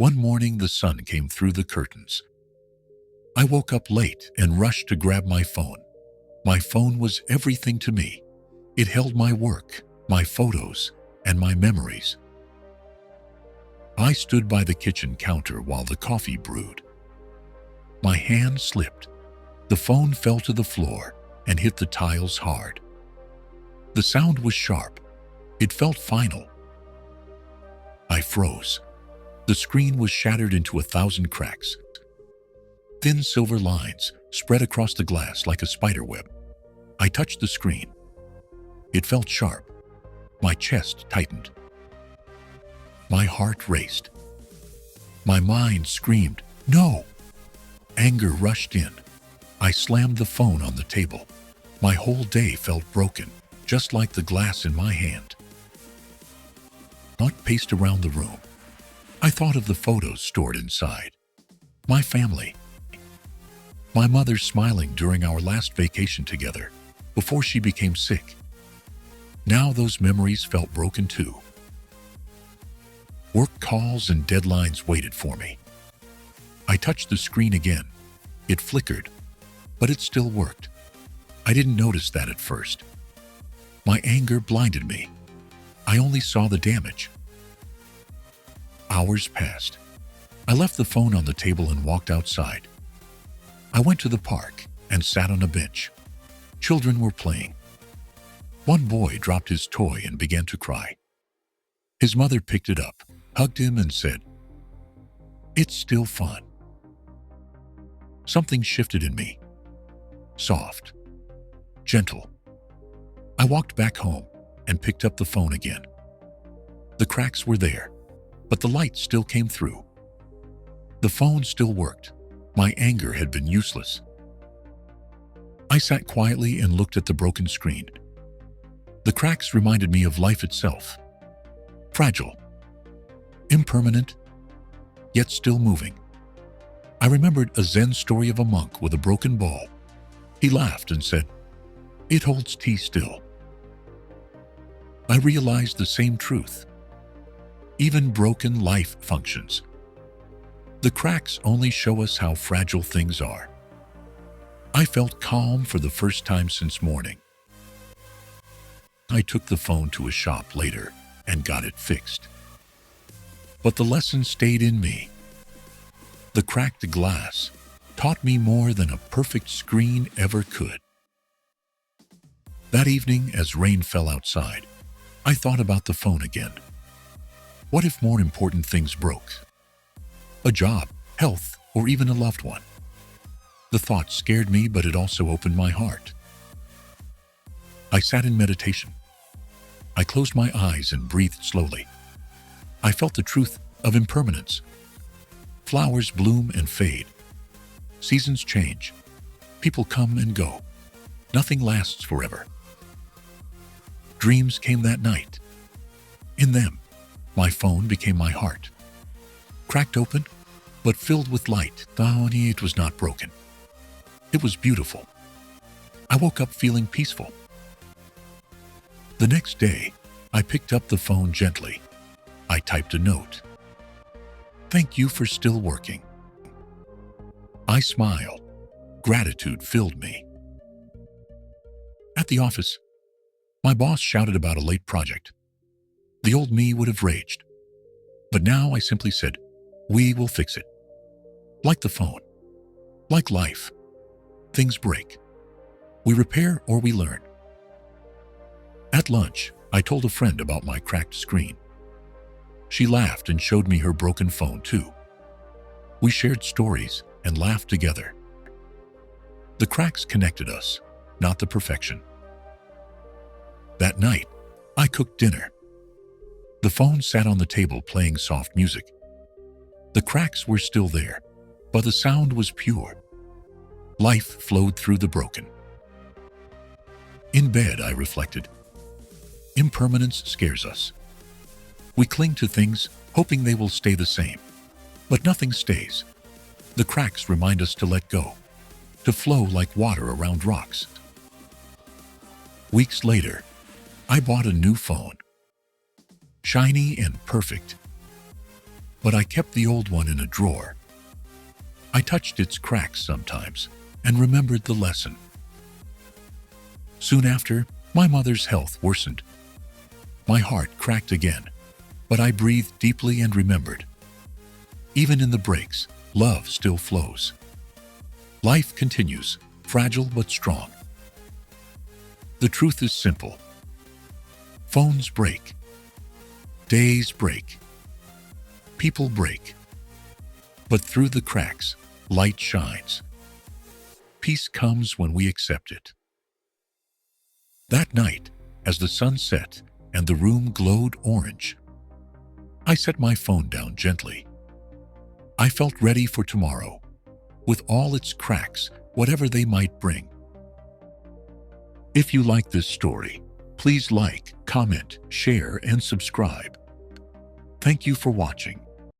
One morning, the sun came through the curtains. I woke up late and rushed to grab my phone. My phone was everything to me. It held my work, my photos, and my memories. I stood by the kitchen counter while the coffee brewed. My hand slipped. The phone fell to the floor and hit the tiles hard. The sound was sharp. It felt final. I froze. The screen was shattered into 1,000 cracks. Thin silver lines spread across the glass like a spider web. I touched the screen. It felt sharp. My chest tightened. My heart raced. My mind screamed, "No!" Anger rushed in. I slammed the phone on the table. My whole day felt broken, just like the glass in my hand. Thought paced around the room. I thought of the photos stored inside. My family. My mother smiling during our last vacation together, before she became sick. Now those memories felt broken too. Work calls and deadlines waited for me. I touched the screen again. It flickered, but it still worked. I didn't notice that at first. My anger blinded me. I only saw the damage. Hours passed. I left the phone on the table and walked outside. I went to the park and sat on a bench. Children were playing. One boy dropped his toy and began to cry. His mother picked it up, hugged him, and said, "It's still fun." Something shifted in me. Soft. Gentle. I walked back home and picked up the phone again. The cracks were there, but the light still came through. The phone still worked. My anger had been useless. I sat quietly and looked at the broken screen. The cracks reminded me of life itself. Fragile. Impermanent, yet still moving. I remembered a Zen story of a monk with a broken ball. He laughed and said, "It holds tea still." I realized the same truth. Even broken life functions. The cracks only show us how fragile things are. I felt calm for the first time since morning. I took the phone to a shop later and got it fixed. But the lesson stayed in me. The cracked glass taught me more than a perfect screen ever could. That evening, as rain fell outside, I thought about the phone again. What if more important things broke? A job, health, or even a loved one. The thought scared me, but it also opened my heart. I sat in meditation. I closed my eyes and breathed slowly. I felt the truth of impermanence. Flowers bloom and fade. Seasons change. People come and go. Nothing lasts forever. Dreams came that night. In them, my phone became my heart. Cracked open, but filled with light. It was not broken. It was beautiful. I woke up feeling peaceful. The next day, I picked up the phone gently. I typed a note. "Thank you for still working." I smiled. Gratitude filled me. At the office, my boss shouted about a late project. The old me would have raged. But now I simply said, "We will fix it." Like the phone. Like life. Things break. We repair or we learn. At lunch, I told a friend about my cracked screen. She laughed and showed me her broken phone too. We shared stories and laughed together. The cracks connected us, not the perfection. That night, I cooked dinner. The phone sat on the table playing soft music. The cracks were still there, but the sound was pure. Life flowed through the broken. In bed, I reflected. Impermanence scares us. We cling to things, hoping they will stay the same. But nothing stays. The cracks remind us to let go, to flow like water around rocks. Weeks later, I bought a new phone. Shiny and perfect. but I kept the old one in a drawer. I touched its cracks sometimes and remembered the lesson. Soon after, my mother's health worsened. My heart cracked again, but I breathed deeply and remembered. Even in the breaks, love still flows. Life continues, fragile but strong. The truth is simple. Phones break. Days break. People break. But through the cracks, light shines. Peace comes when we accept it. That night, as the sun set and the room glowed orange, I set my phone down gently. I felt ready for tomorrow, with all its cracks, whatever they might bring. If you like this story, please like, comment, share, and subscribe. Thank you for watching.